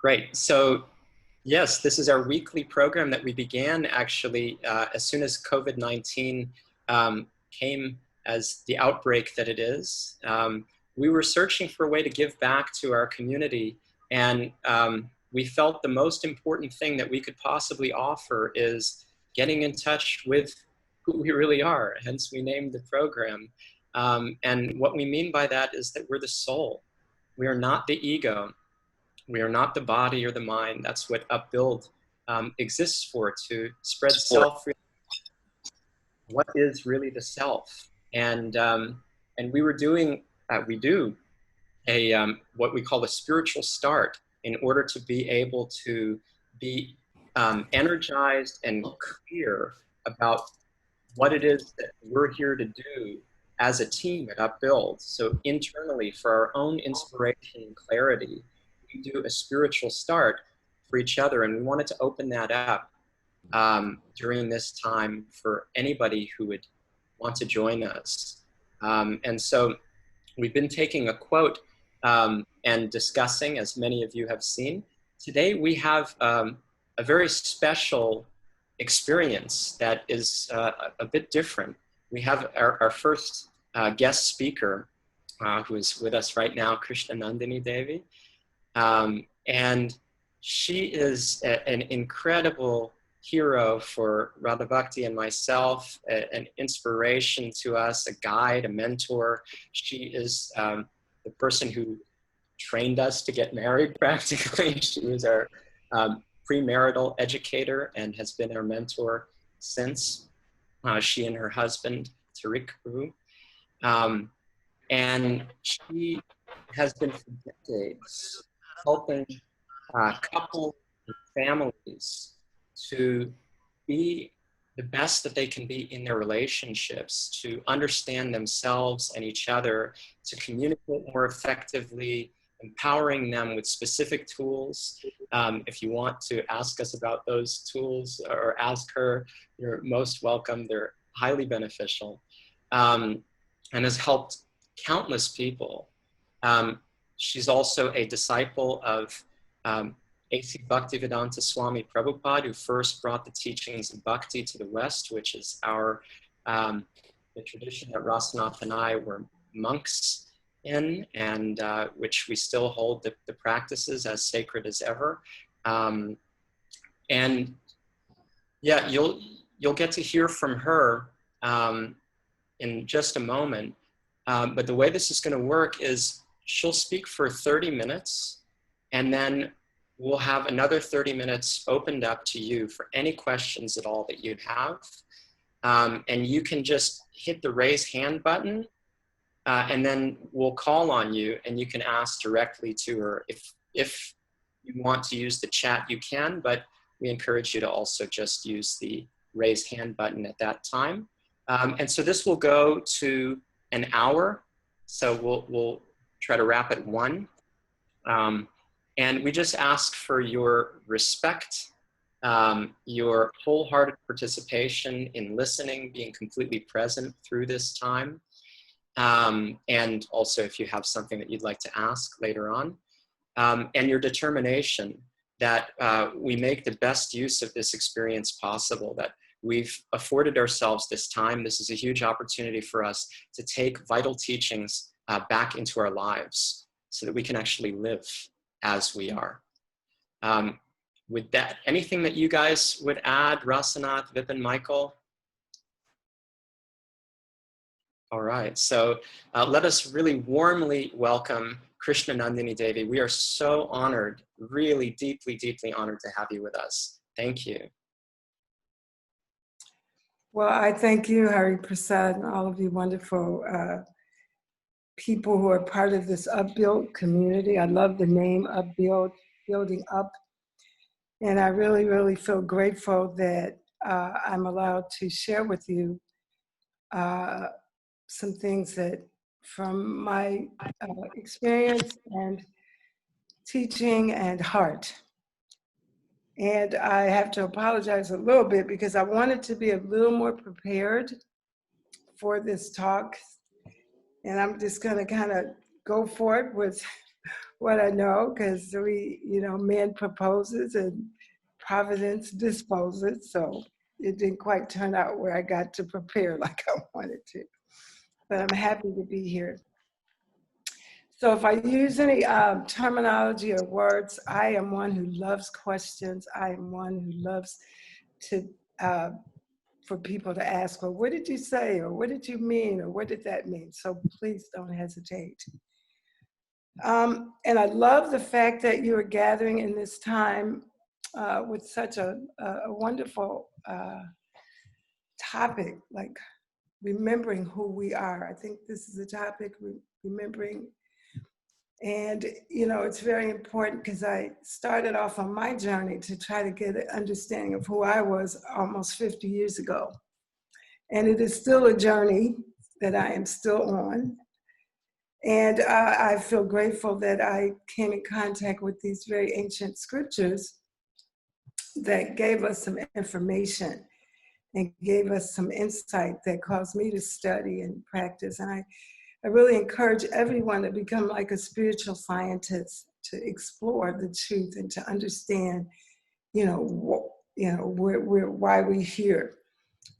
Great. So, yes, this is our weekly program that we began actually as soon as COVID-19 came as the outbreak that it is. We were searching for a way to give back to our community, and we felt the most important thing that we could possibly offer is getting in touch with who we really are, hence we named the program. And what we mean by that is that we're the soul. We are not the ego. We are not the body or the mind. That's what Upbuild exists for, to spread self. What is really the self? And we were doing, we do a what we call a spiritual start in order to be able to be energized and clear about what it is that we're here to do as a team at Upbuild. So internally, for our own inspiration and clarity, we do a spiritual start for each other, and we wanted to open that up during this time for anybody who would want to join us. And so we've been taking a quote and discussing, as many of you have seen. Today we have a very special experience that is a bit different. We have our first guest speaker who is with us right now, Krsnanandini Devi. And she is an incredible hero for Radha Bhakti and myself, an inspiration to us, a guide, a mentor. She is the person who trained us to get married practically. She was our premarital educator and has been our mentor since. She and her husband, Tariq Guru. And she has been for decades helping couples and families to be the best that they can be in their relationships, to understand themselves and each other, to communicate more effectively, empowering them with specific tools. If you want to ask us about those tools or ask her, you're most welcome. They're highly beneficial, and has helped countless people. She's also a disciple of A.C. Bhaktivedanta Swami Prabhupada, who first brought the teachings of Bhakti to the West, which is the tradition that Rasanath and I were monks in, and which we still hold the practices as sacred as ever. And yeah, you'll get to hear from her in just a moment. But the way this is going to work is she'll speak for 30 minutes, and then we'll have another 30 minutes opened up to you for any questions at all that you'd have. And you can just hit the raise hand button, and then we'll call on you and you can ask directly to her. If you want to use the chat, you can, but we encourage you to also just use the raise hand button at that time. And so this will go to an hour. So we'll try to wrap at 1. And we just ask for your respect, your wholehearted participation in listening, being completely present through this time. And also if you have something that you'd like to ask later on. And your determination that we make the best use of this experience possible, that we've afforded ourselves this time. This is a huge opportunity for us to take vital teachings back into our lives so that we can actually live as we are. With that, anything that you guys would add, Rasanath, Vipin, Michael? All right, so let us really warmly welcome Krsnanandini Devi. We are so honored, really deeply, deeply honored to have you with us. Thank you. Well, I thank you, Hari Prasada, and all of you wonderful people who are part of this Upbuild community. I love the name Upbuild, building up. And I really, really feel grateful that I'm allowed to share with you some things that from my experience and teaching and heart. And I have to apologize a little bit because I wanted to be a little more prepared for this talk. And I'm just gonna kind of go for it with what I know, because man proposes and providence disposes. So it didn't quite turn out where I got to prepare like I wanted to. But I'm happy to be here. So if I use any terminology or words, I am one who loves questions. I am one who loves to for people to ask, well, what did you say? Or what did you mean? Or what did that mean? So please don't hesitate. And I love the fact that you are gathering in this time with such a wonderful topic, like remembering who we are. I think this is a topic, remembering. And, it's very important because I started off on my journey to try to get an understanding of who I was almost 50 years ago. And it is still a journey that I am still on. And I feel grateful that I came in contact with these very ancient scriptures that gave us some information and gave us some insight that caused me to study and practice. And I really encourage everyone to become like a spiritual scientist, to explore the truth and to understand, why we're here.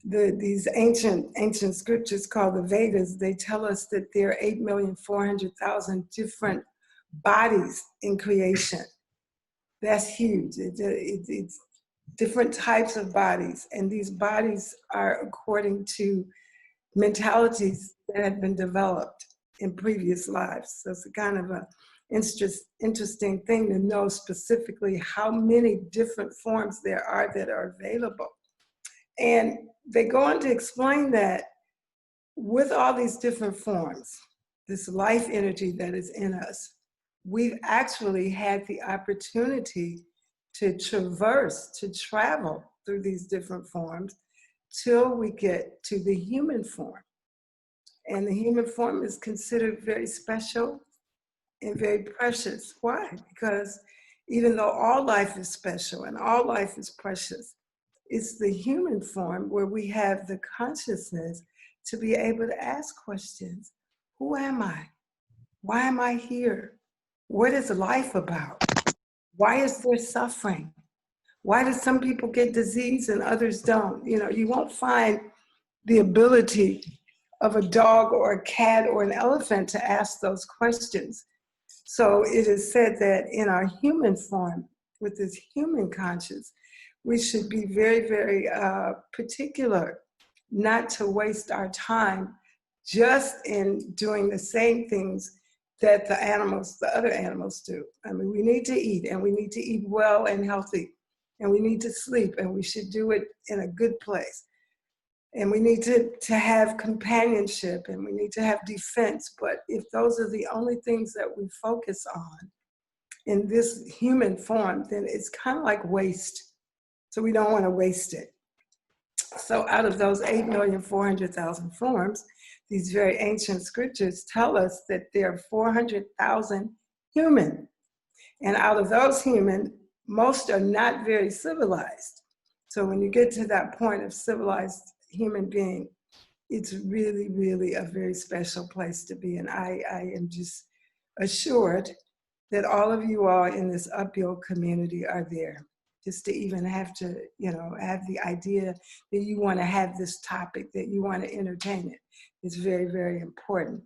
These ancient scriptures called the Vedas, they tell us that there are 8,400,000 different bodies in creation. That's huge. It's different types of bodies, and these bodies are according to mentalities that have been developed in previous lives. So it's a kind of a interesting thing to know specifically how many different forms there are that are available. And they go on to explain that with all these different forms, this life energy that is in us, we've actually had the opportunity to traverse, to travel through these different forms till we get to the human form. And the human form is considered very special and very precious. Why? Because even though all life is special and all life is precious, it's the human form where we have the consciousness to be able to ask questions. Who am I? Why am I here? What is life about? Why is there suffering? Why do some people get disease and others don't? You won't find the ability of a dog or a cat or an elephant to ask those questions. So it is said that in our human form, with this human conscious, we should be very, very particular not to waste our time just in doing the same things that the other animals do. I mean, we need to eat, and we need to eat well and healthy, and we need to sleep, and we should do it in a good place. And we need to have companionship, and we need to have defense. But if those are the only things that we focus on in this human form, then it's kind of like waste. So we don't want to waste it. So out of those 8,400,000 forms, these very ancient scriptures tell us that there are 400,000 human. And out of those human, most are not very civilized. So when you get to that point of civilized human being, it's really, really a very special place to be. And I am just assured that all of you all in this upbuild community are there. Just to even have to, have the idea that you want to have this topic, that you want to entertain it, is very, very important.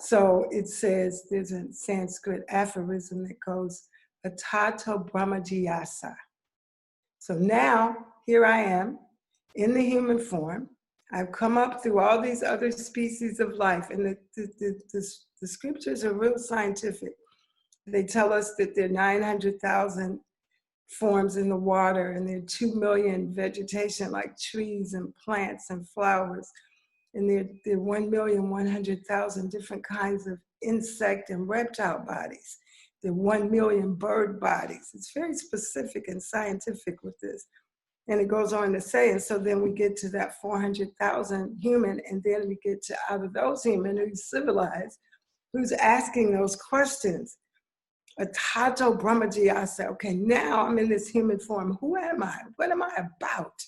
So it says, there's a Sanskrit aphorism that goes, Atato Brahmajiyasa. So now, here I am in the human form. I've come up through all these other species of life, and the scriptures are real scientific. They tell us that there are 900,000 forms in the water, and there are 2 million vegetation like trees and plants and flowers, and there are 1,100,000 different kinds of insect and reptile bodies. There are 1 million bird bodies. It's very specific and scientific with this. And it goes on to say, and so then we get to that 400,000 human, and then we get to out of those human who's civilized, who's asking those questions. Atato Brahmajiyasa. Okay, now I'm in this human form. Who am I? What am I about?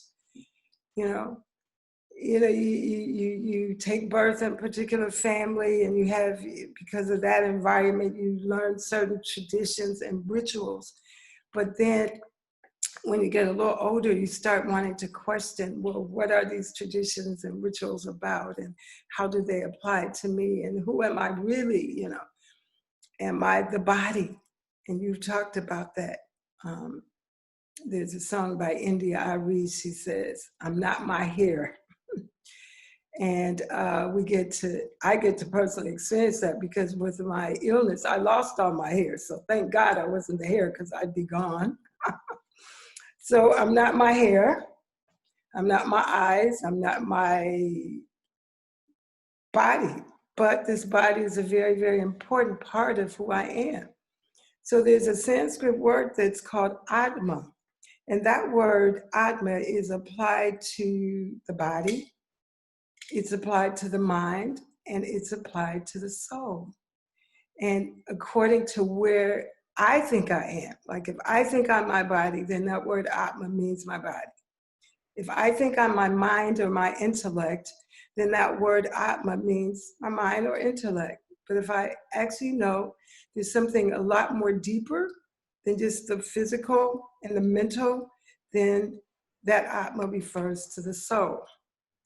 you take birth in a particular family, and you have, because of that environment, you learn certain traditions and rituals. But then when you get a little older, you start wanting to question, well, what are these traditions and rituals about, and how do they apply to me, and who am I really, am I the body? And you talked about that. There's a song by India Ari, she says, I'm not my hair. And I get to personally experience that, because with my illness, I lost all my hair. So thank God I wasn't the hair, because I'd be gone. So I'm not my hair. I'm not my eyes. I'm not my body. But this body is a very, very important part of who I am. So there's a Sanskrit word that's called Atma. And that word Atma is applied to the body, it's applied to the mind, and it's applied to the soul. And according to where I think I am, like if I think I'm my body, then that word Atma means my body. If I think I'm my mind or my intellect, then that word Atma means my mind or intellect. But if I actually know there's something a lot more deeper than just the physical and the mental, then that Atma refers to the soul.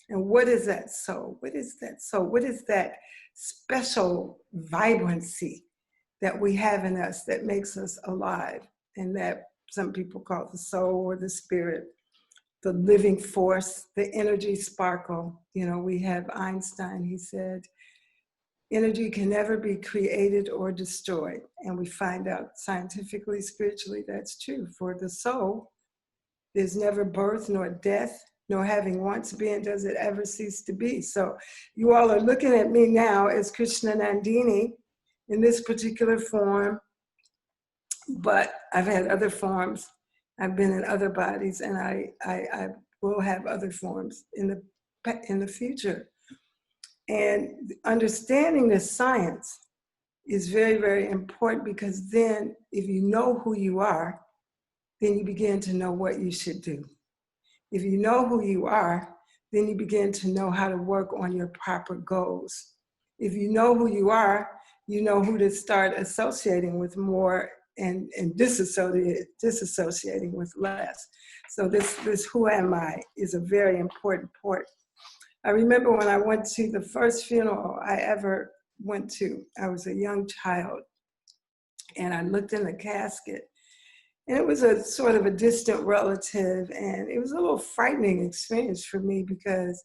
And what is that soul? What is that soul? What is that special vibrancy that we have in us that makes us alive? And that some people call the soul or the spirit, the living force, the energy sparkle. We have Einstein, he said, energy can never be created or destroyed. And we find out scientifically, spiritually, that's true. For the soul, there's never birth nor death, nor having once been does it ever cease to be. So you all are looking at me now as Krsnanandini in this particular form, but I've had other forms. I've been in other bodies, and I will have other forms in the future. And understanding this science is very, very important, because then if you know who you are, then you begin to know what you should do. If you know who you are, then you begin to know how to work on your proper goals. If you know who you are, you know who to start associating with more and disassociating with less. So this who am I is a very important part. I remember when I went to the first funeral I ever went to, I was a young child, and I looked in the casket, and it was a sort of a distant relative, and it was a little frightening experience for me, because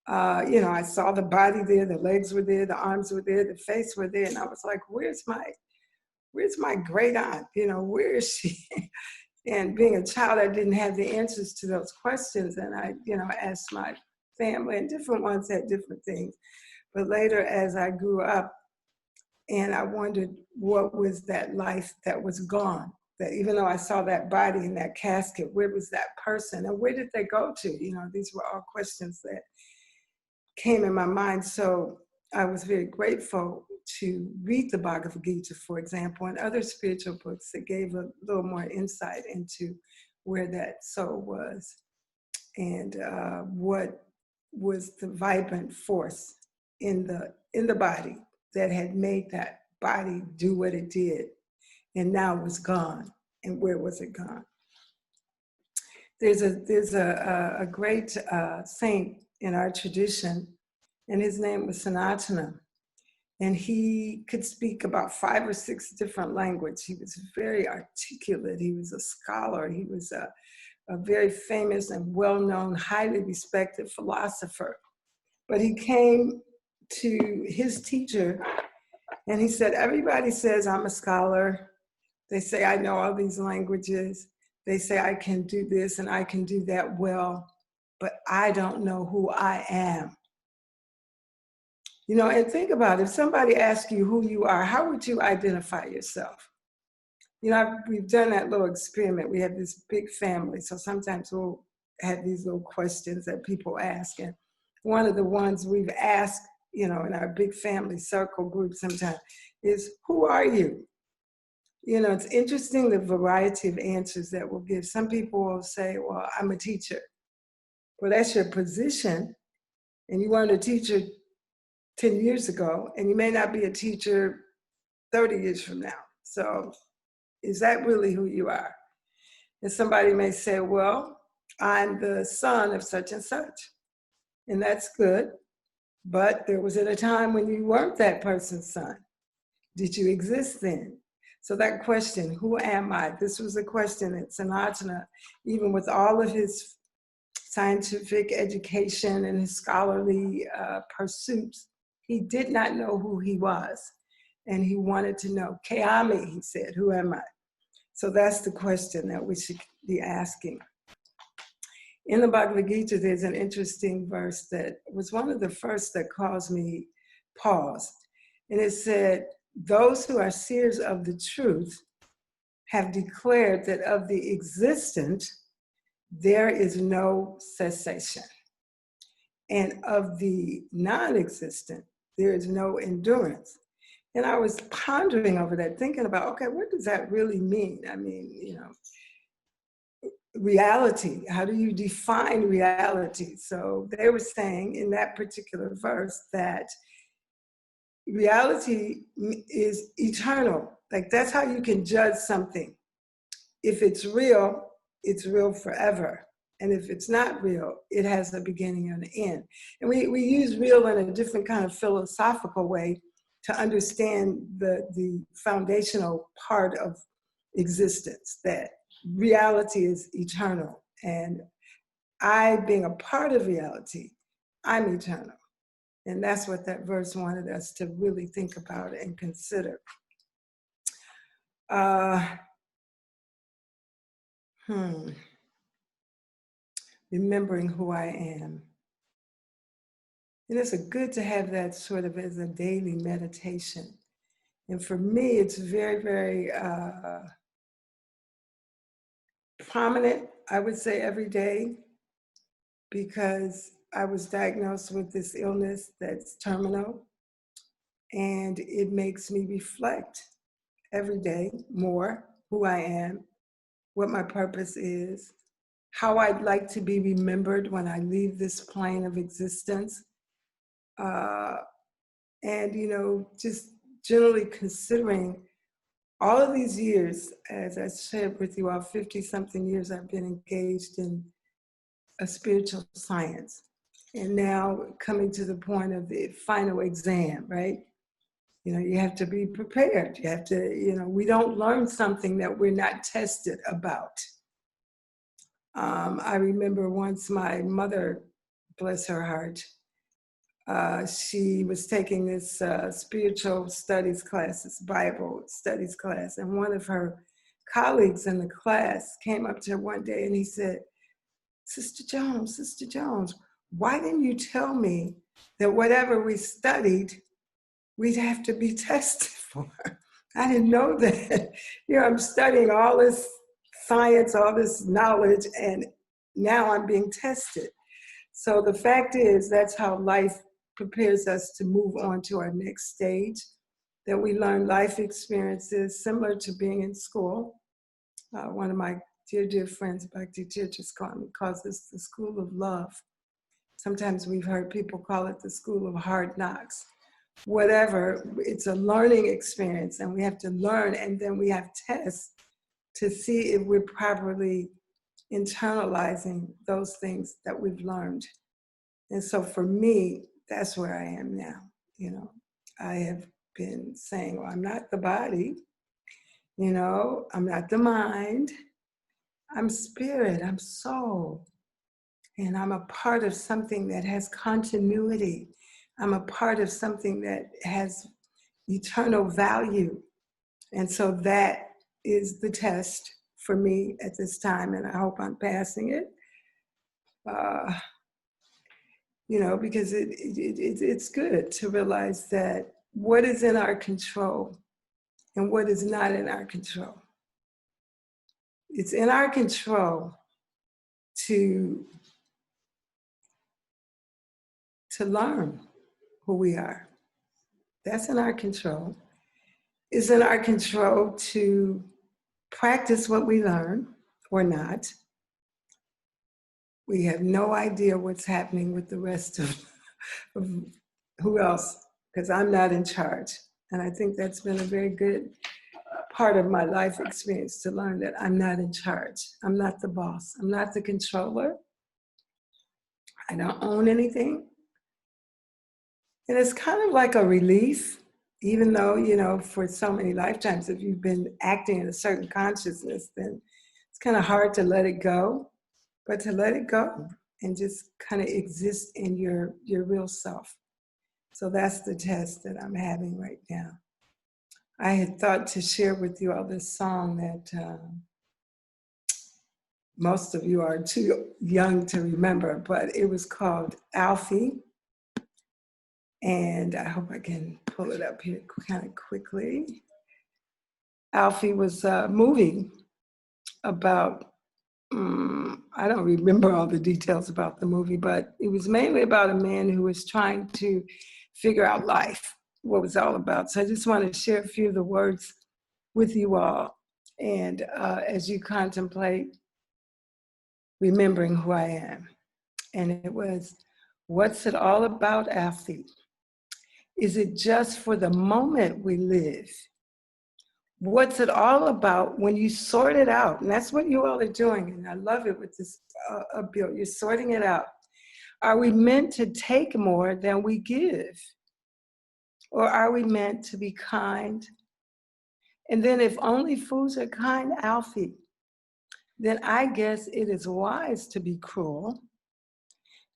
I saw the body there, the legs were there, the arms were there, the face were there, and I was like, where's my great aunt? Where is she? And being a child, I didn't have the answers to those questions, and I asked my family, and different ones had different things. But later, as I grew up, and I wondered what was that life that was gone, that even though I saw that body in that casket, where was that person, and where did they go to? These were all questions that came in my mind. So I was very grateful to read the Bhagavad Gita, for example, and other spiritual books that gave a little more insight into where that soul was, and what was the vibrant force in the body that had made that body do what it did, and now it was gone. And where was it gone? There's a great saint in our tradition, and his name was Sanatana. And he could speak about 5 or 6 different languages. He was very articulate. He was a scholar. He was a very famous and well-known, highly respected philosopher. But he came to his teacher, and he said, everybody says I'm a scholar. They say I know all these languages. They say I can do this and I can do that well, but I don't know who I am. And think about it. If somebody asks you who you are, how would you identify yourself? We've done that little experiment. We have this big family, so sometimes we'll have these little questions that people ask. And one of the ones we've asked, in our big family circle group sometimes is, who are you? It's interesting the variety of answers that we'll give. Some people will say, well, I'm a teacher. Well, that's your position, And you weren't a teacher 10 years ago, and you may not be a teacher 30 years from now. So is that really who you are? And somebody may say, well, I'm the son of such and such. And that's good. But there was at a time when you weren't that person's son. Did you exist then? So that question, who am I? This was a question that Sanatana, even with all of his scientific education and his scholarly pursuits, he did not know who he was. And he wanted to know, Keami, he said, who am I? So that's the question that we should be asking. In the Bhagavad Gita, there's an interesting verse that was one of the first that caused me pause. And it said, those who are seers of the truth have declared that of the existent, there is no cessation. And of the non-existent, there is no endurance. And I was pondering over that, thinking about, okay, what does that really mean? I mean, you know, reality, how do you define reality? So they were saying in that particular verse that reality is eternal. Like that's how you can judge something. If it's real forever. And if it's not real, it has a beginning and an end. And we use real in a different kind of philosophical way to understand the foundational part of existence, that reality is eternal. And I, being a part of reality, I'm eternal. And that's what that verse wanted us to really think about and consider. Remembering who I am. And it's good to have that sort of as a daily meditation. And for me, it's very, very prominent, I would say, every day, because I was diagnosed with this illness that's terminal. And it makes me reflect every day more who I am, what my purpose is, how I'd like to be remembered when I leave this plane of existence. And, you know, just generally considering all of these years, as I shared with you all, 50-something years I've been engaged in a spiritual science. And now coming to the point of the final exam, right? You know, you have to be prepared. You have to, you know, we don't learn something that we're not tested about. I remember once my mother, bless her heart, she was taking this spiritual studies class, this Bible studies class, and one of her colleagues in the class came up to her one day and he said, Sister Jones, why didn't you tell me that whatever we studied, we'd have to be tested for? I didn't know that. You know, I'm studying all this science, all this knowledge, and now I'm being tested. So the fact is, that's how life prepares us to move on to our next stage, that we learn life experiences similar to being in school. One of my dear friends, Bhakti Tirthas, calls this the school of love. Sometimes we've heard people call it the school of hard knocks. Whatever, it's a learning experience, and we have to learn, and then we have tests to see if we're properly internalizing those things that we've learned. And so for me, that's where I am now. You know, I have been saying, well, I'm not the body, you know, I'm not the mind, I'm spirit, I'm soul, and I'm a part of something that has continuity. I'm a part of something that has eternal value. And so that is the test for me at this time, and I hope I'm passing it. You know, because it's good to realize that what is in our control and what is not in our control. It's in our control to learn who we are. That's in our control. It's in our control to practice what we learn or not. We have no idea what's happening with the rest of Who else? Because I'm not in charge. And I think that's been a very good part of my life experience, to learn that I'm not in charge. I'm not the boss. I'm not the controller. I don't own anything. And it's kind of like a relief, even though, you know, for so many lifetimes, if you've been acting in a certain consciousness, then it's kind of hard to let it go. But to let it go and just kind of exist in your real self. So that's the test that I'm having right now. I had thought to share with you all this song that most of you are too young to remember, but it was called Alfie. And I hope I can pull it up here kind of quickly. Alfie was a movie about, I don't remember all the details about the movie, but it was mainly about a man who was trying to figure out life, what it was all about. So I just want to share a few of the words with you all. And as you contemplate remembering who I am. And it was, what's it all about, Alfie? Is it just for the moment we live? What's it all about when you sort it out? And that's what you all are doing. And I love it with this bill. You're sorting it out. Are we meant to take more than we give? Or are we meant to be kind? And then if only fools are kind, Alfie, then I guess it is wise to be cruel.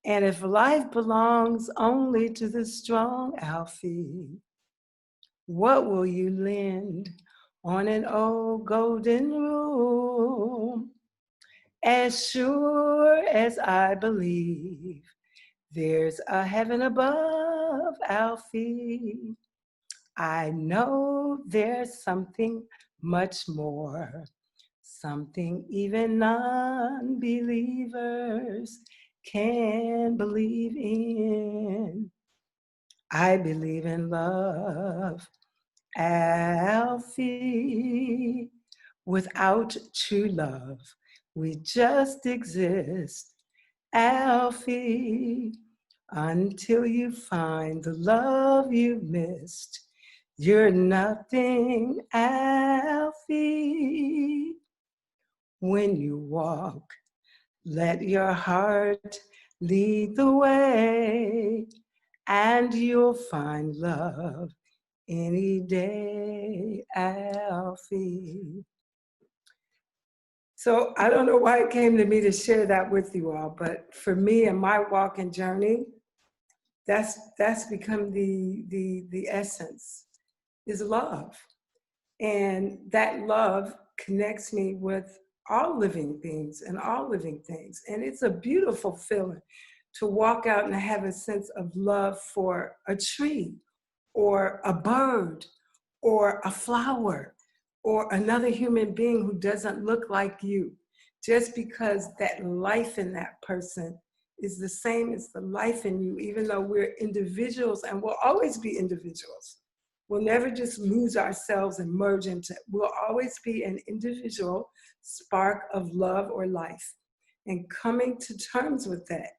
And if life belongs only to the strong, Alfie, what will you lend on an old golden rule? As sure as I believe there's a heaven above, Alfie, I know there's something much more, something even non-believers can believe in. I believe in love, Alfie. Without true love, we just exist, Alfie. Until you find the love you've missed, you're nothing, Alfie. When you walk, let your heart lead the way, and you'll find love any day, Alfie. So I don't know why it came to me to share that with you all, but for me and my walk and journey, that's become the essence, is love. And that love connects me with all living beings and all living things. And it's a beautiful feeling to walk out and have a sense of love for a tree or a bird or a flower or another human being who doesn't look like you, just because that life in that person is the same as the life in you, even though we're individuals and we'll always be individuals. We'll never just lose ourselves and merge into, we'll always be an individual spark of love or life. And coming to terms with that,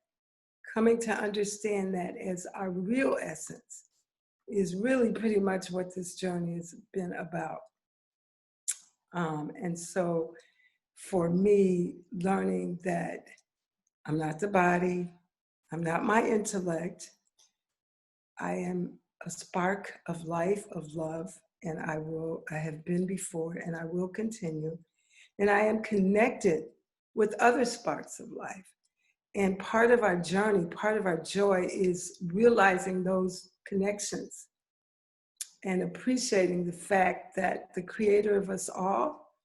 coming to understand that as our real essence, is really pretty much what this journey has been about. And so for me, learning that I'm not the body, I'm not my intellect, I am a spark of life, of love, and I have been before and I will continue. And I am connected with other sparks of life. And part of our journey, part of our joy is realizing those connections and appreciating the fact that the creator of us all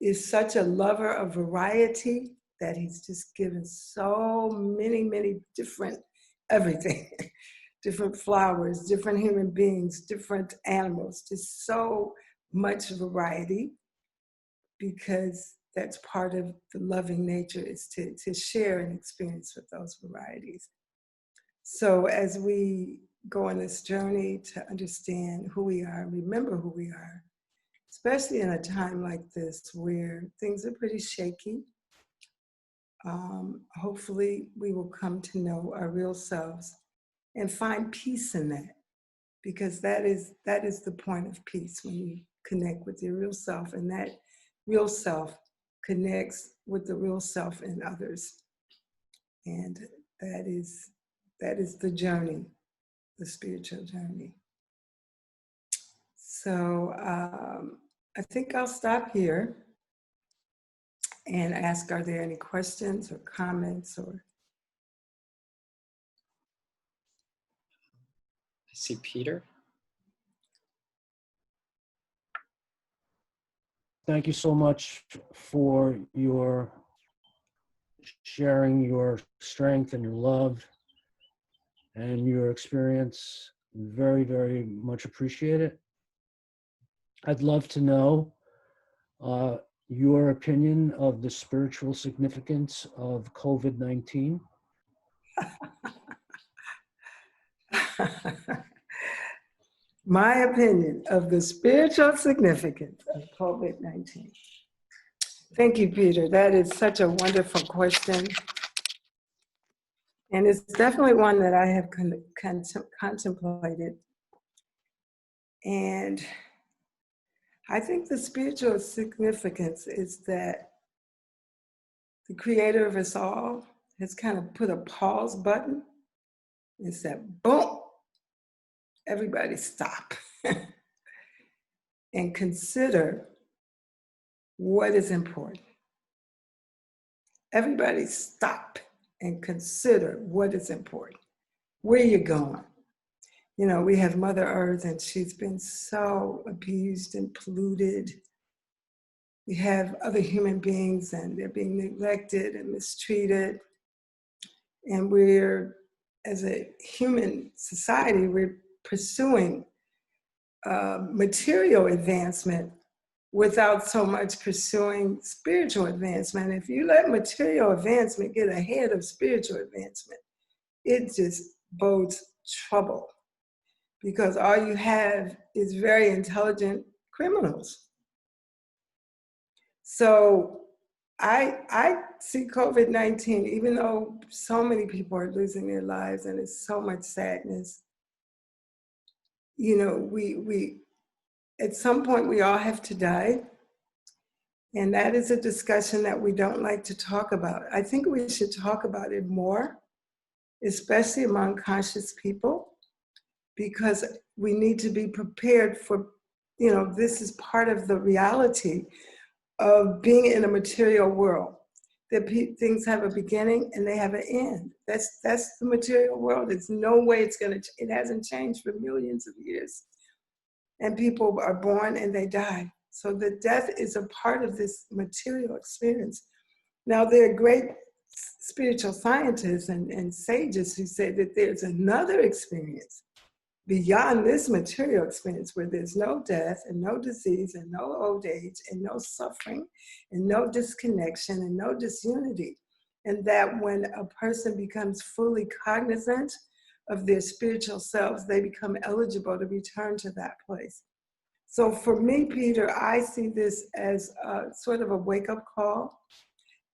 is such a lover of variety that he's just given so many different everything, different flowers, different human beings, different animals, just so much variety, because that's part of the loving nature, is to share and experience with those varieties. So as we go on this journey to understand who we are, remember who we are, especially in a time like this where things are pretty shaky, hopefully we will come to know our real selves and find peace in that, because that is the point of peace, when you connect with your real self, and that real self connects with the real self in others. And that is the journey, the spiritual journey. So I think I'll stop here and ask, are there any questions or comments? Or I see Peter. Thank you so much for your sharing your strength and your love and your experience. Very, very much appreciate it. I'd love to know your opinion of the spiritual significance of COVID-19. My opinion of the spiritual significance of COVID-19. Thank you, Peter. That is such a wonderful question. And it's definitely one that I have contemplated. And I think the spiritual significance is that the creator of us all has kind of put a pause button and said, boom, everybody stop and consider what is important. Everybody stop and consider what is important. Where you're going. You know, we have Mother Earth, and she's been so abused and polluted. We have other human beings, and they're being neglected and mistreated. And we're, as a human society, we're pursuing material advancement without so much pursuing spiritual advancement. If you let material advancement get ahead of spiritual advancement, it just bodes trouble, because all you have is very intelligent criminals. So I see COVID-19, even though so many people are losing their lives and it's so much sadness, you know, we at some point we all have to die. And that is a discussion that we don't like to talk about. I think we should talk about it more, especially among conscious people, because we need to be prepared for, you know, this is part of the reality of being in a material world. That things have a beginning and they have an end. That's the material world. There's no way it hasn't changed for millions of years. And people are born and they die. So the death is a part of this material experience. Now, there are great spiritual scientists and sages who say that there's another experience beyond this material experience, where there's no death and no disease and no old age and no suffering and no disconnection and no disunity. And that when a person becomes fully cognizant of their spiritual selves, they become eligible to return to that place. So for me, Peter, I see this as a sort of a wake-up call.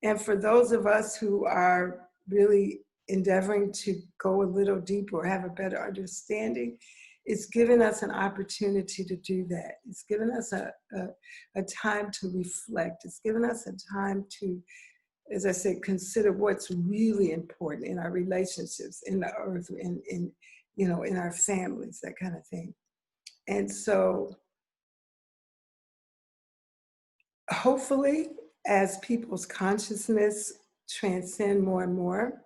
And for those of us who are really endeavoring to go a little deeper or have a better understanding, it's given us an opportunity to do that. It's given us a time to reflect. It's given us a time to, as I said, consider what's really important in our relationships, in the earth, in you know, in our families, that kind of thing. And so hopefully, as people's consciousness transcend more and more,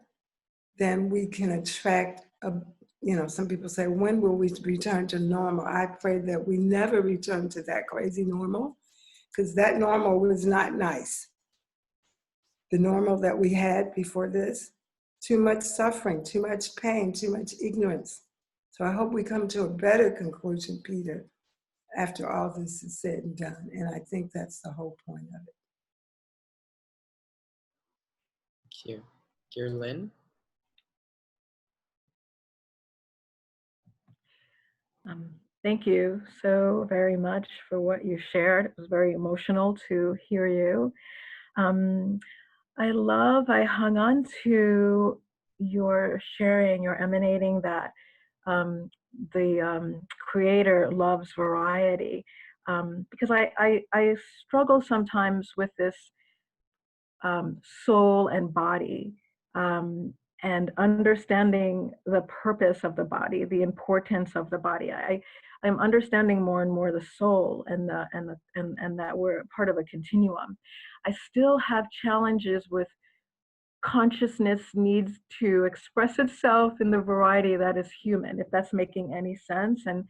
then we can attract you know, some people say, when will we return to normal? I pray that we never return to that crazy normal, because that normal was not nice. The normal that we had before this, too much suffering, too much pain, too much ignorance. So I hope we come to a better conclusion, Peter, after all this is said and done. And I think that's the whole point of it. Thank you. Dear Lynn? Thank you so very much for what you shared. It was very emotional to hear you. I hung on to you're sharing, you're emanating that the creator loves variety. Because I struggle sometimes with this soul and body, and understanding the purpose of the body, the importance of the body. I'm understanding more and more the soul and that we're part of a continuum. I still have challenges with consciousness needs to express itself in the variety that is human, if that's making any sense. And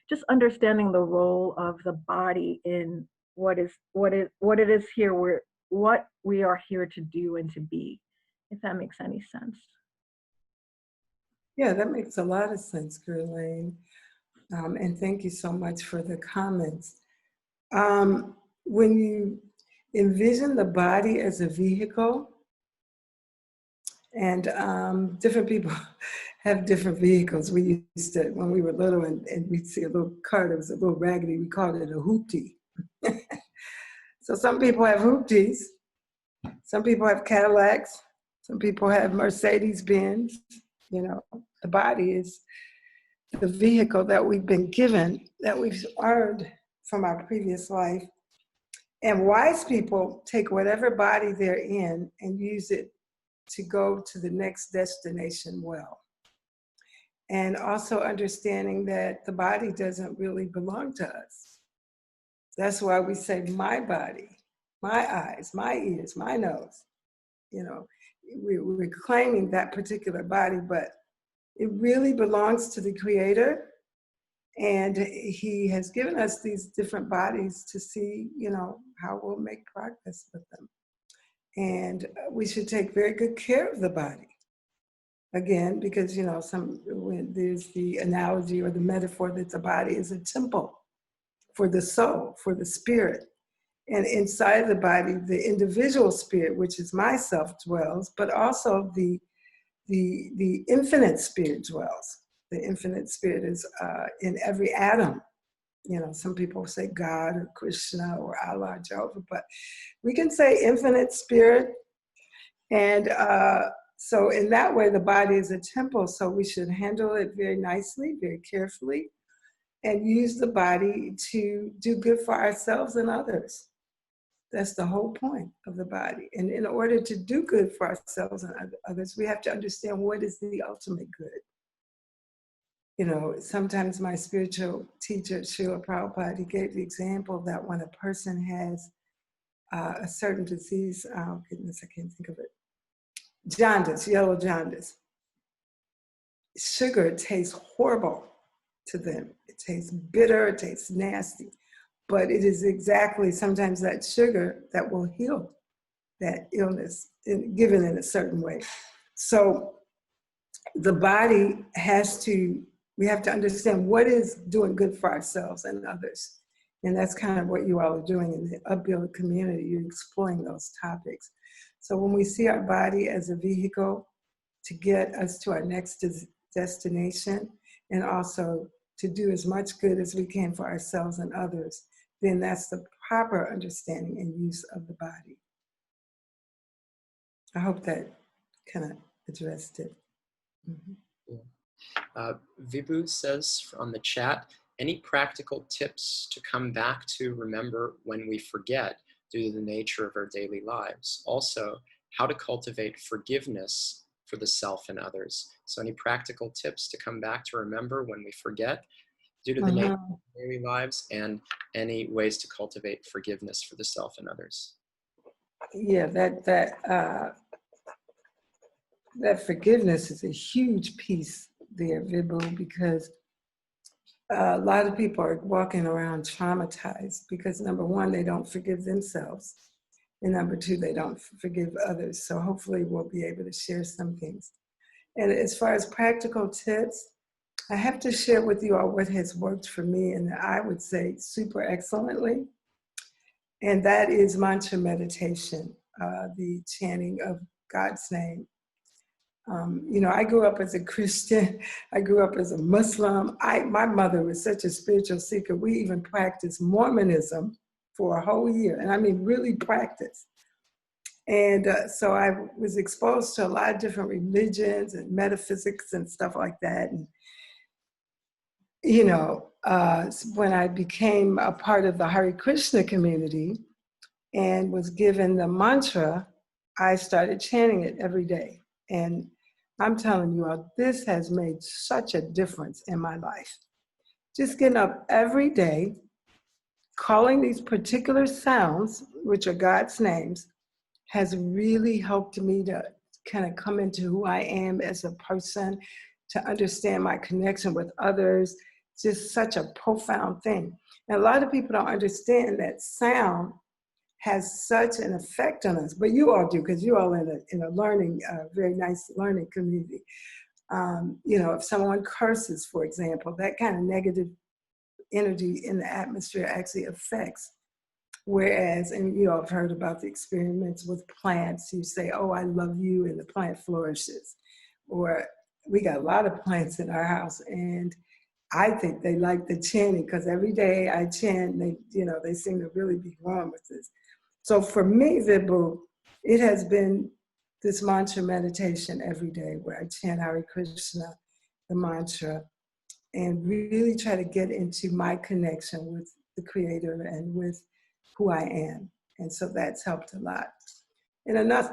just understanding the role of the body in what it is here, what we are here to do and to be, if that makes any sense. Yeah, that makes a lot of sense, Gurlane. And thank you so much for the comments. When you envision the body as a vehicle, and different people have different vehicles. We used to, when we were little, and we'd see a little car that was a little raggedy, we called it a hoopty. So some people have hoopties, some people have Cadillacs, some people have Mercedes-Benz. You know, the body is the vehicle that we've been given, that we've earned from our previous life. And wise people take whatever body they're in and use it to go to the next destination well. And also understanding that the body doesn't really belong to us. That's why we say my body, my eyes, my ears, my nose. You know, we're claiming that particular body, but it really belongs to the Creator. And He has given us these different bodies to see, you know, how we'll make progress with them. And we should take very good care of the body. Again, because, you know, when there's the analogy or the metaphor that the body is a temple for the soul, for the spirit. And inside the body, the individual spirit, which is myself, dwells, but also the infinite spirit dwells. The infinite spirit is in every atom. You know, some people say God or Krishna or Allah, Jehovah, but we can say infinite spirit. And so in that way, the body is a temple. So we should handle it very nicely, very carefully, and use the body to do good for ourselves and others. That's the whole point of the body. And in order to do good for ourselves and others, we have to understand what is the ultimate good. You know, sometimes my spiritual teacher, Srila Prabhupada, he gave the example that when a person has a certain disease, oh goodness, I can't think of it, jaundice, yellow jaundice. Sugar tastes horrible to them. It tastes bitter, it tastes nasty. But it is exactly sometimes that sugar that will heal that illness, given in a certain way. So the body we have to understand what is doing good for ourselves and others. And that's kind of what you all are doing in the Upbuild community. You're exploring those topics. So when we see our body as a vehicle to get us to our next destination, and also to do as much good as we can for ourselves and others, then that's the proper understanding and use of the body. I hope that kind of addressed it. Mm-hmm. Vibhu says on the chat, any practical tips to come back to remember when we forget due to the nature of our daily lives? Also, how to cultivate forgiveness for the self and others. So any practical tips to come back to remember when we forget due to the nature of our daily lives, and any ways to cultivate forgiveness for the self and others? Yeah, that forgiveness is a huge piece there, Vibhu, because a lot of people are walking around traumatized because number one, they don't forgive themselves. And number two, they don't forgive others. So hopefully we'll be able to share some things. And as far as practical tips, I have to share with you all what has worked for me, and I would say super excellently. And that is mantra meditation, the chanting of God's name. You know, I grew up as a Christian. I grew up as a Muslim. My mother was such a spiritual seeker. We even practiced Mormonism for a whole year. And I mean, really practiced. And so I was exposed to a lot of different religions and metaphysics and stuff like that. And, you know, when I became a part of the Hari Krishna community and was given the mantra, I started chanting it every day. And I'm telling you all, this has made such a difference in my life. Just getting up every day, calling these particular sounds, which are God's names, has really helped me to kind of come into who I am as a person, to understand my connection with others. Just such a profound thing. And a lot of people don't understand that sound has such an effect on us, but you all do, because you all in a learning, very nice learning community. You know, if someone curses, for example, that kind of negative energy in the atmosphere actually affects. Whereas, and you all have heard about the experiments with plants, you say, oh, I love you, and the plant flourishes. Or we got a lot of plants in our house, and I think they like the chanting, because every day I chant, they, you know, they seem to really be growing with this. So for me, Vibhu, it has been this mantra meditation every day where I chant Hare Krishna, the mantra, and really try to get into my connection with the Creator and with who I am. And so that's helped a lot. And enough,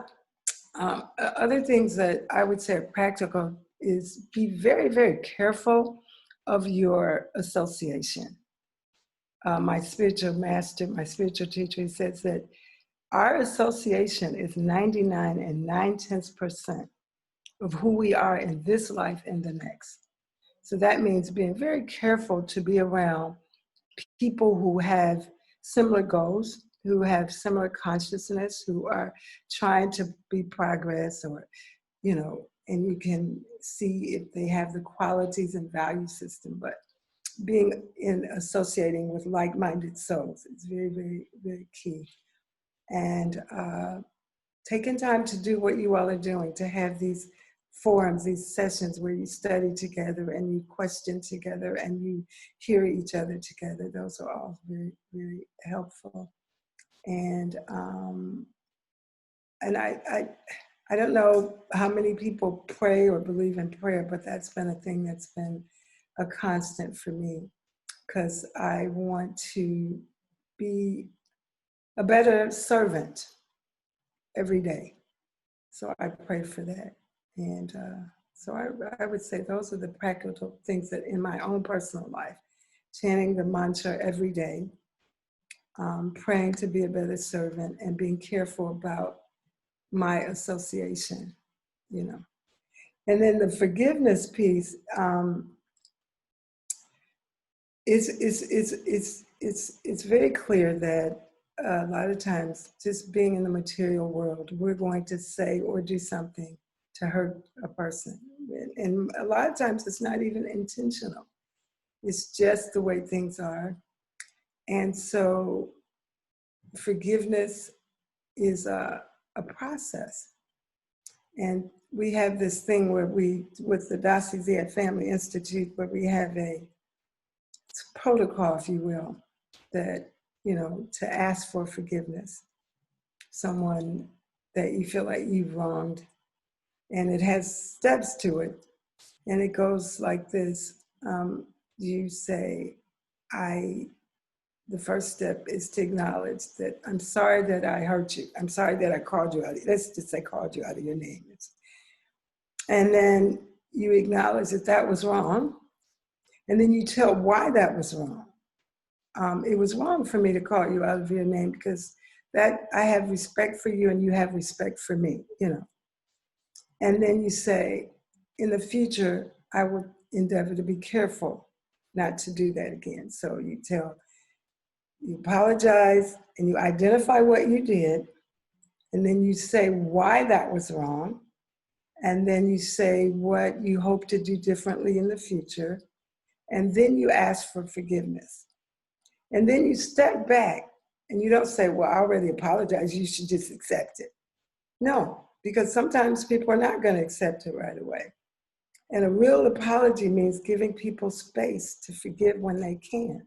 other things that I would say are practical is be very, very careful of your association. My spiritual master, my spiritual teacher, he says that our association is 99 and 9/10% of who we are in this life and the next. So that means being very careful to be around people who have similar goals, who have similar consciousness, who are trying to be progress, or, you know, and you can see if they have the qualities and value system. But being in associating with like-minded souls is very, very, very key. And taking time to do what you all are doing, to have these forums, these sessions where you study together and you question together and you hear each other together. Those are all very, very helpful. And I don't know how many people pray or believe in prayer, but that's been a thing that's been a constant for me, because I want to be a better servant every day. So I pray for that. And so I would say those are the practical things that in my own personal life, chanting the mantra every day, praying to be a better servant, and being careful about my association, you know. And then the forgiveness piece, it's very clear that a lot of times, just being in the material world, we're going to say or do something to hurt a person. And a lot of times it's not even intentional. It's just the way things are. And so forgiveness is a process. And we have this thing where with the Dasi Zayed Family Institute, where we have a protocol, if you will, that, you know, to ask for forgiveness, someone that you feel like you've wronged. And it has steps to it. And it goes like this. You say, the first step is to acknowledge that I'm sorry that I hurt you. I'm sorry that I called you out. Let's just say called you out of your name. And then you acknowledge that that was wrong. And then you tell why that was wrong. It was wrong for me to call you out of your name, because that I have respect for you and you have respect for me, you know. And then you say, in the future, I will endeavor to be careful not to do that again. So you apologize and you identify what you did, and then you say why that was wrong, and then you say what you hope to do differently in the future, and then you ask for forgiveness. And then you step back and you don't say, well, I already apologized, you should just accept it. No, because sometimes people are not going to accept it right away. And a real apology means giving people space to forgive when they can.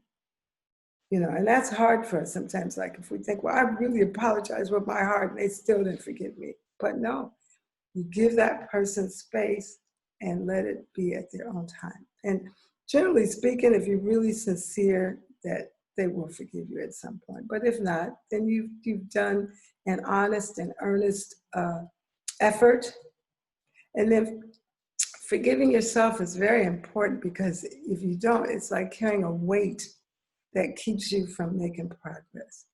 You know, and that's hard for us sometimes. Like if we think, well, I really apologize with my heart and they still didn't forgive me. But no, you give that person space and let it be at their own time. And generally speaking, if you're really sincere, that they will forgive you at some point. But if not, then you've done an honest and earnest effort. And then forgiving yourself is very important, because if you don't, it's like carrying a weight that keeps you from making progress.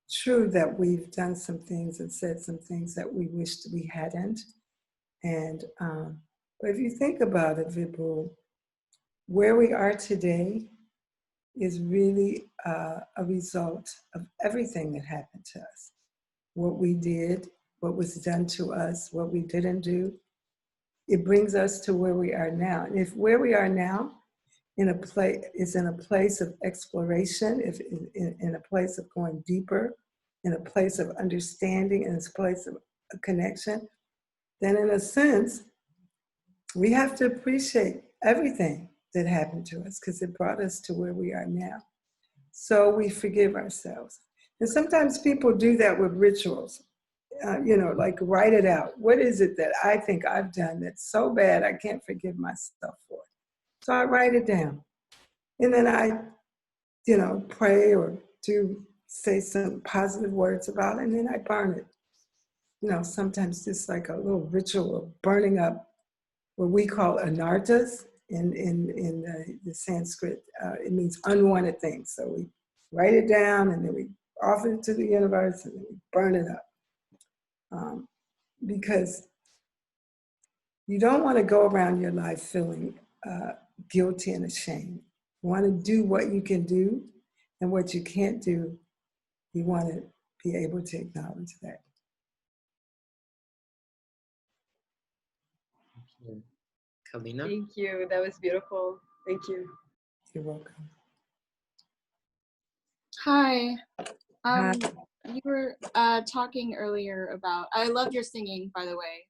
True that we've done some things and said some things that we wished we hadn't. And but if you think about it, Vibhu, where we are today is really a result of everything that happened to us. What we did, what was done to us, what we didn't do, it brings us to where we are now. And if where we are now is in a place of exploration, if in a place of going deeper, in a place of understanding, in a place of a connection, then in a sense, we have to appreciate everything that happened to us, because it brought us to where we are now. So we forgive ourselves. And sometimes people do that with rituals, you know, like write it out. What is it that I think I've done that's so bad I can't forgive myself for? So I write it down. And then I, you know, pray or say some positive words about it, and then I burn it. You know, sometimes just like a little ritual of burning up what we call anartas in the Sanskrit. It means unwanted things. So we write it down and then we offer it to the universe and then we burn it up. Because you don't want to go around your life feeling guilty and ashamed. You want to do what you can do, and what you can't do, you want to be able to acknowledge that. Kalina? Thank you. That was beautiful. Thank you. You're welcome. Hi. Hi. You were talking earlier about, I loved your singing, by the way.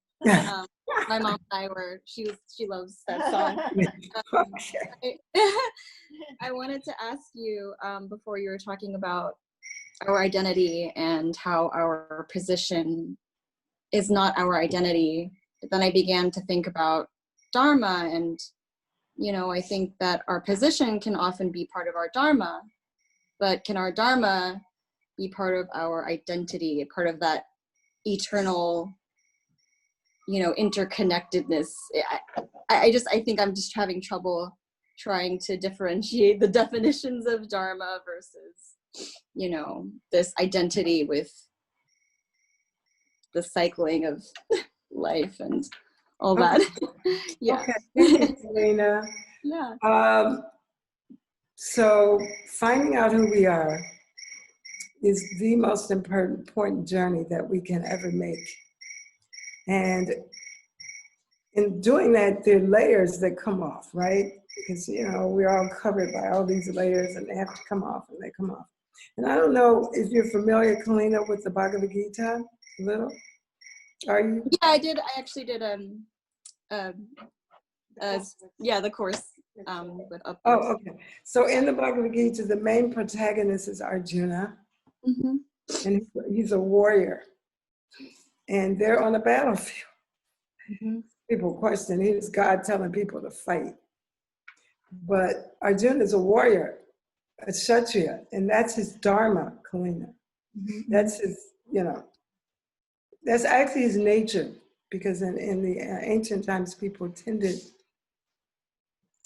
My mom and I she loves that song. I wanted to ask you, before you were talking about our identity and how our position is not our identity, then I began to think about Dharma, and, you know, I think that our position can often be part of our Dharma, but can our Dharma be part of our identity, part of that eternal, you know, interconnectedness? I think I'm just having trouble trying to differentiate the definitions of Dharma versus, you know, this identity with the cycling of life and all that. Yeah. Okay, thank you, Selena. Yeah. So finding out who we are is the most important journey that we can ever make. And in doing that, there are layers that come off, right? Because, you know, we're all covered by all these layers and they have to come off and they come off. And I don't know if you're familiar, Kalina, with the Bhagavad Gita, a little? Are you? Yeah, I did. I actually did the course with Upwards. Oh, okay. So in the Bhagavad Gita, the main protagonist is Arjuna, Mm-hmm. and he's a warrior. And they're on a battlefield. Mm-hmm. People question, here's God telling people to fight. But Arjuna is a warrior, a Kshatriya, and that's his dharma, Kalina. Mm-hmm. That's his, you know, that's actually his nature, because in the ancient times, people tended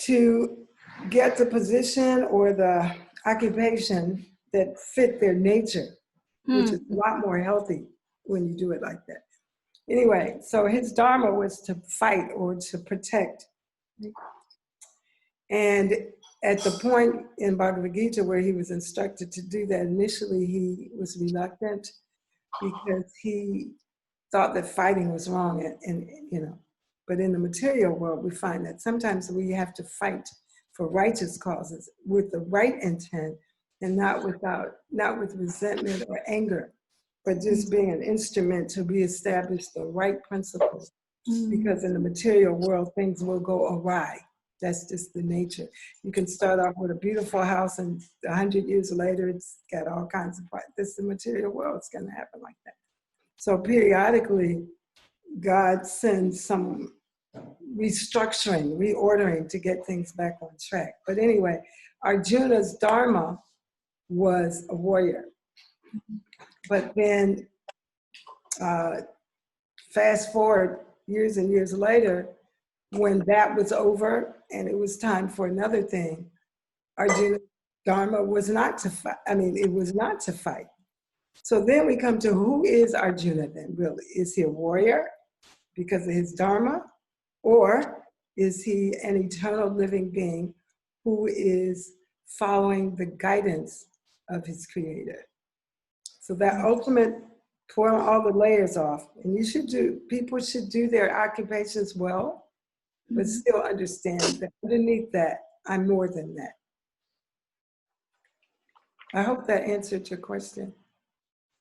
to get the position or the occupation that fit their nature, which is a lot more healthy when you do it like that. Anyway, so his dharma was to fight or to protect. And at the point in Bhagavad Gita where he was instructed to do that, initially he was reluctant because he thought that fighting was wrong, and you know, but in the material world, we find that sometimes we have to fight for righteous causes with the right intent, and not with resentment or anger, but just being an instrument to reestablish the right principles. Because in the material world, things will go awry. That's just the nature. You can start off with a beautiful house and 100 years later, it's got all kinds of parts. This is the material world. It's going to happen like that. So periodically, God sends some restructuring, reordering to get things back on track. But anyway, Arjuna's dharma was a warrior. But then fast forward years and years later, when that was over and it was time for another thing, Arjuna's dharma was not to fight. I mean, it was not to fight. So then we come to, who is Arjuna then, really? Is he a warrior because of his dharma? Or is he an eternal living being who is following the guidance of his creator? So that ultimate, pulling all the layers off, and people should do their occupations well, but still understand that underneath that, I'm more than that. I hope that answered your question.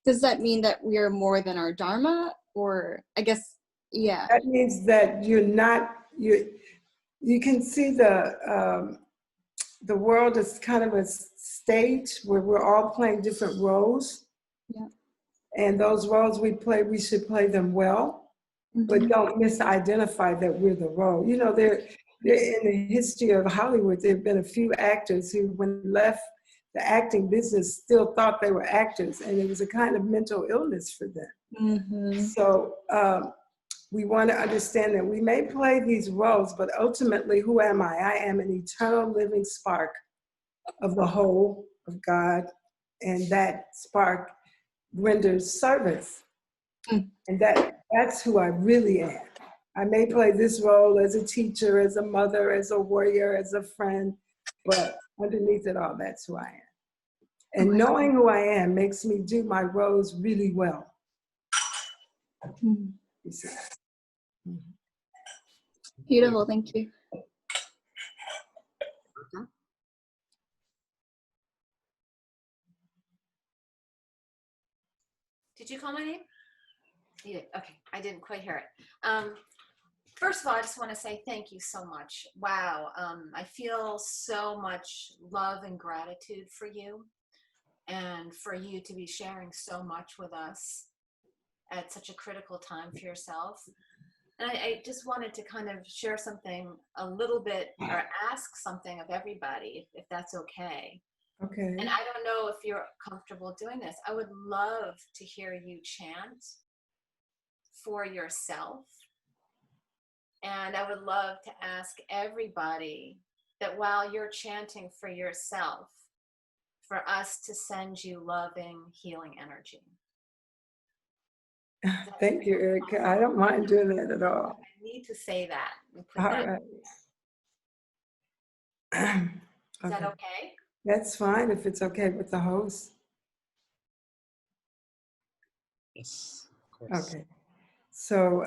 Does that mean that we are more than our dharma? Or I guess, yeah. That means that you're not, you can see the world as kind of a stage where we're all playing different roles. Yeah. And those roles we play, we should play them well, but don't misidentify that we're the role. You know, they're in the history of Hollywood, there have been a few actors who, when they left the acting business, still thought they were actors, and it was a kind of mental illness for them. So we want to understand that we may play these roles, but ultimately, who am I? I am an eternal living spark of the whole of God, and that spark renders service. And that's who I really am. I may play this role as a teacher, as a mother, as a warrior, as a friend, but underneath it all, that's who I am. And knowing who I am makes me do my roles really well. You see? Beautiful, thank you. Did you call my name? You did. Okay, I didn't quite hear it. First of all, I just want to say thank you so much. Wow, I feel so much love and gratitude for you, and for you to be sharing so much with us at such a critical time for yourself. And I just wanted to kind of share something a little bit, or ask something of everybody, if that's okay. Okay. And I don't know if you're comfortable doing this. I would love to hear you chant for yourself. And I would love to ask everybody that while you're chanting for yourself, for us to send you loving, healing energy. Thank you, Erica. I don't mind doing that at all. I need to say that. All right. Is that okay? That's fine if it's okay with the host. Yes, of course. Okay. So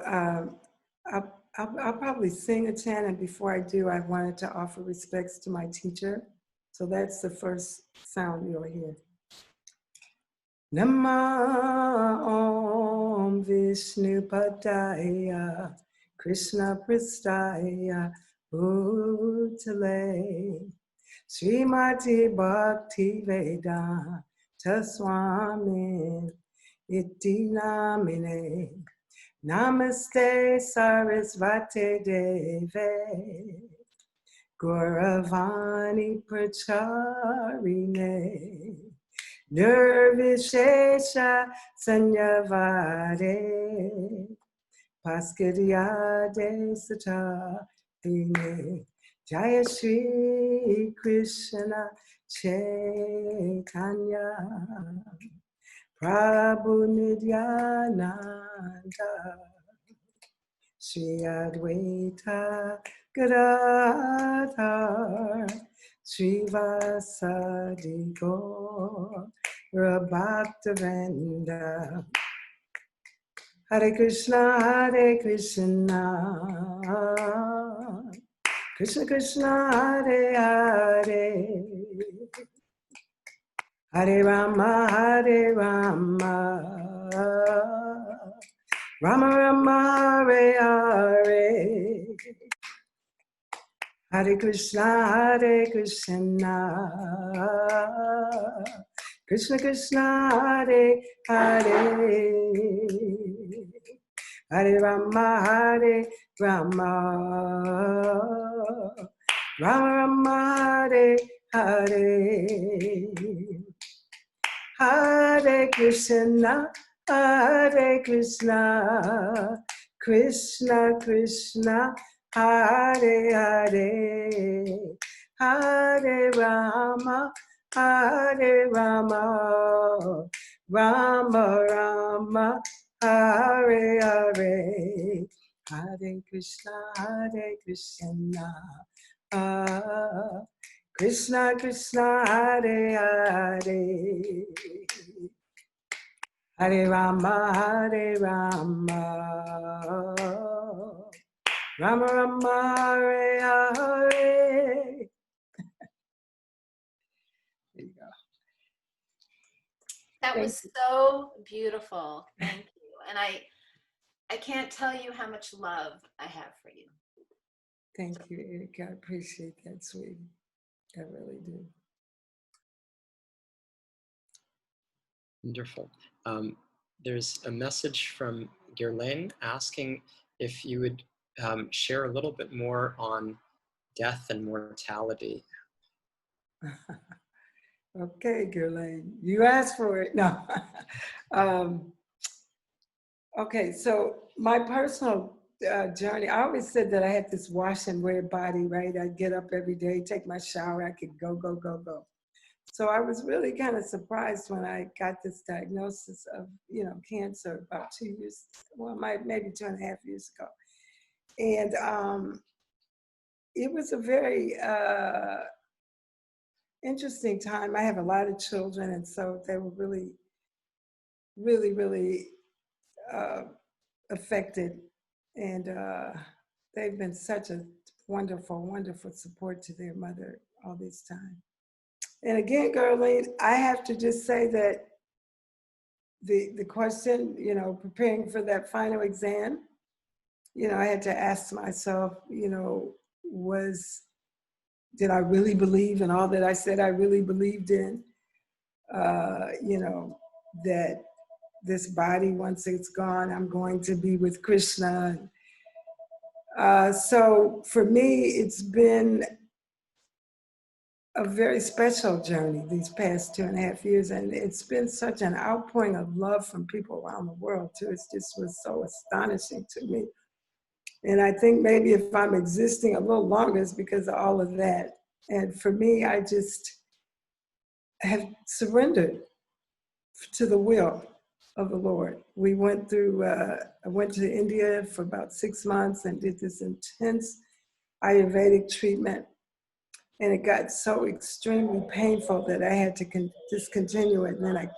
I'll probably sing a chant, and before I do, I wanted to offer respects to my teacher. So that's the first sound you'll hear. Nama Om Vishnu Padaya Krishna Prastaya Bhutale Srimati Bhakti Vedanta Swami Iti Namine Namaste Sarasvati Deve Gauravani Pracharine Nirvishesha Sanyavade Paskaryade Satapine Jaya Shri Krishna Chaitanya Prabhu Nityananda Shri Advaita Gadadhar Srivasadi Gaura Bhaktivinoda Hare Krishna Krishna Krishna Hare Hare Hare Rama Rama Rama Hare Hare Hare Krishna, Krishna Krishna, Hare Hare, Hare Rama, Rama Rama, Hare Hare, Hare Krishna, Krishna Krishna, Hare Hare, Hare Rama, Rama Rama, Hare Hare, Hare Krishna, Krishna Krishna, Hare Hare, Hare Rama, Rama Rama, Hare Hare. There you go. That was so beautiful. Thank you. And I can't tell you how much love I have for you. Thank you, Erika. I appreciate that, sweetie. I really do. Wonderful. There's a message from Ghislaine asking if you would share a little bit more on death and mortality. Okay, Ghislaine, you asked for it. No. Okay, so my personal journey, I always said that I had this wash and wear body, right? I'd get up every day, take my shower, I could go. So I was really kind of surprised when I got this diagnosis of, cancer about 2 years, well, maybe 2.5 years ago. And it was a very interesting time. I have a lot of children, and so they were really affected. And they've been such a wonderful support to their mother all this time. And again, Gerline, I have to just say that the question, preparing for that final exam, I had to ask myself, did I really believe in all that I said I really believed in? That this body, once it's gone, I'm going to be with Krishna. So for me, it's been a very special journey these past 2.5 years, and it's been such an outpouring of love from people around the world too. It just was so astonishing to me. And I think maybe if I'm existing a little longer, it's because of all of that. And for me, I just have surrendered to the will of the Lord. We went through, I went to India for about 6 months and did this intense Ayurvedic treatment. And it got so extremely painful that I had to discontinue it. And then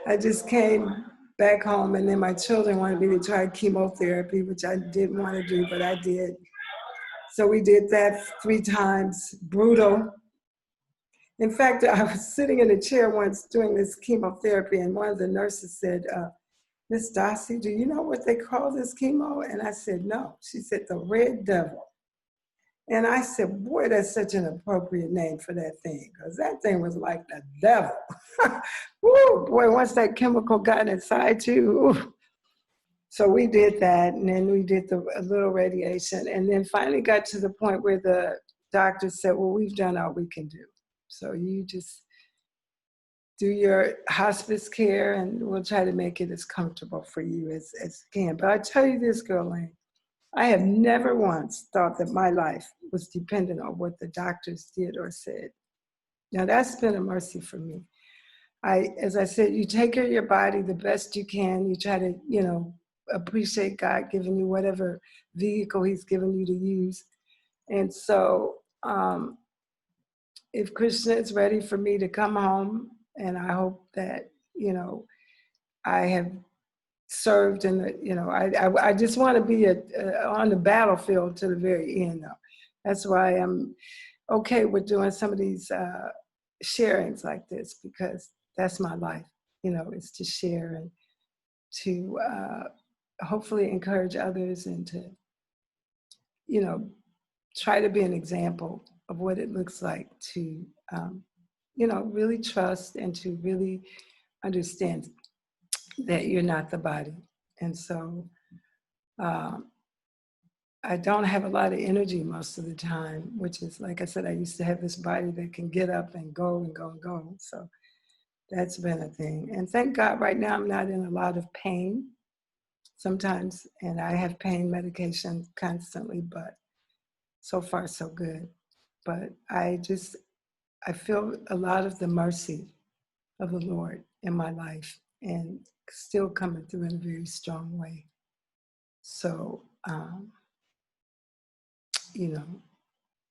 I just came back home, and then my children wanted me to try chemotherapy, which I didn't want to do, but I did. So we did that 3 times, brutal. In fact, I was sitting in a chair once doing this chemotherapy, and one of the nurses said, Miss Darcy, do you know what they call this chemo? And I said, no. She said, the red devil. And I said, boy, that's such an appropriate name for that thing, because that thing was like the devil. Woo, boy, once that chemical got inside you. Ooh. So we did that, and then we did a little radiation, and then finally got to the point where the doctor said, well, we've done all we can do. So you just do your hospice care, and we'll try to make it as comfortable for you as you can. But I tell you this, Gerline, I have never once thought that my life was dependent on what the doctors did or said. Now that's been a mercy for me. As I said, you take care of your body the best you can. You try to, appreciate God giving you whatever vehicle he's given you to use. And so if Krishna is ready for me to come home, and I hope that, I have served in the, I just want to be on the battlefield to the very end, though. That's why I'm okay with doing some of these sharings like this, because that's my life, is to share and to hopefully encourage others and to you know, try to be an example of what it looks like to, you know, really trust and to really understand that you're not the body. And so I don't have a lot of energy most of the time, which is, like I said, I used to have this body that can get up and go and go and go. So that's been a thing. And thank God right now I'm not in a lot of pain sometimes, and I have pain medication constantly, but so far so good. But I feel a lot of the mercy of the Lord in my life and still coming through in a very strong way. So, you know,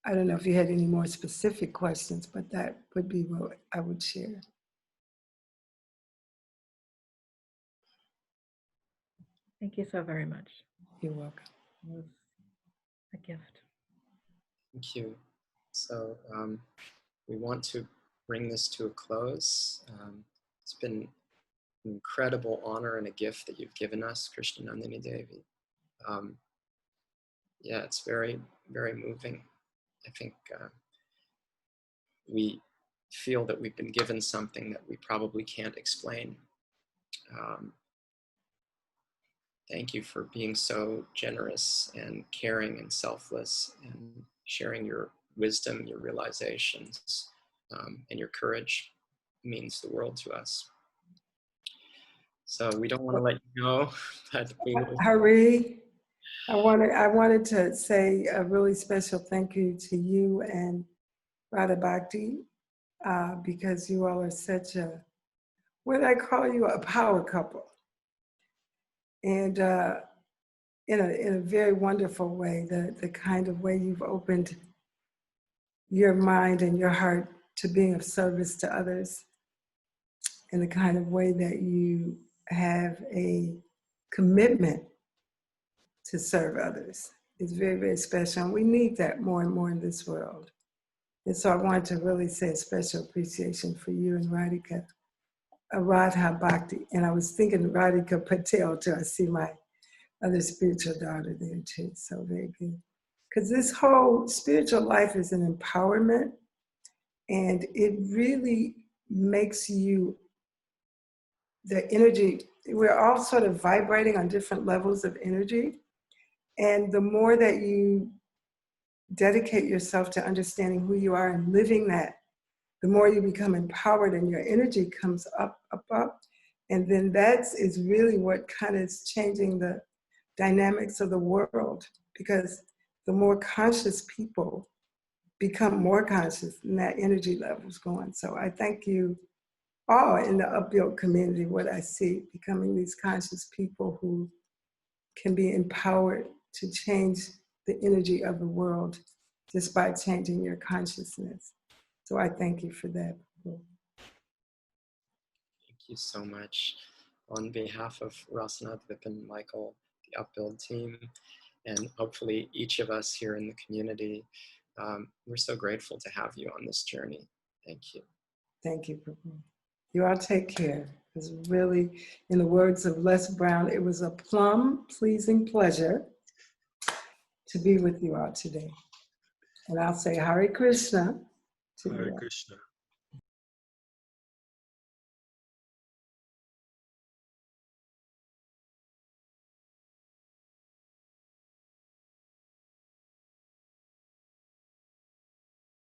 I don't know if you had any more specific questions, but that would be what I would share. Thank you so very much. You're welcome. It was a gift. Thank you. So we want to bring this to a close. It's been an incredible honor and a gift that you've given us, Krsnanandini Devi. Yeah, it's very, very moving. I think we feel that we've been given something that we probably can't explain. Thank you for being so generous and caring and selfless and sharing your wisdom, your realizations, and your courage. It means the world to us. So we don't want to let you go, but we will. Hari, I wanted to say a really special thank you to you and Radha Bhakti, because you all are such a, what I call you, a power couple. And in a very wonderful way, the kind of way you've opened your mind and your heart to being of service to others, and the kind of way that you have a commitment to serve others is very, very special. And we need that more and more in this world. And so I want to really say a special appreciation for you and Radha Bhakti. And I was thinking Radhika Patel too. I see my other spiritual daughter there too. So very good. Because this whole spiritual life is an empowerment, and it really makes you, the energy, we're all sort of vibrating on different levels of energy. And the more that you dedicate yourself to understanding who you are and living that, the more you become empowered and your energy comes up, up, up. And then that is really what kind of is changing the dynamics of the world, because the more conscious people become more conscious, and that energy level is going. So I thank you all in the upbuilt community, what I see, becoming these conscious people who can be empowered to change the energy of the world just by changing your consciousness. So I thank you for that. Thank you so much. On behalf of Rasanath, Vipin, Michael, the Upbuild team, and hopefully each of us here in the community, we're so grateful to have you on this journey. Thank you. Thank you, Prabhu. You all take care. It was really, in the words of Les Brown, it was a plum pleasing pleasure to be with you all today. And I'll say Hare Krishna. Hare Krishna.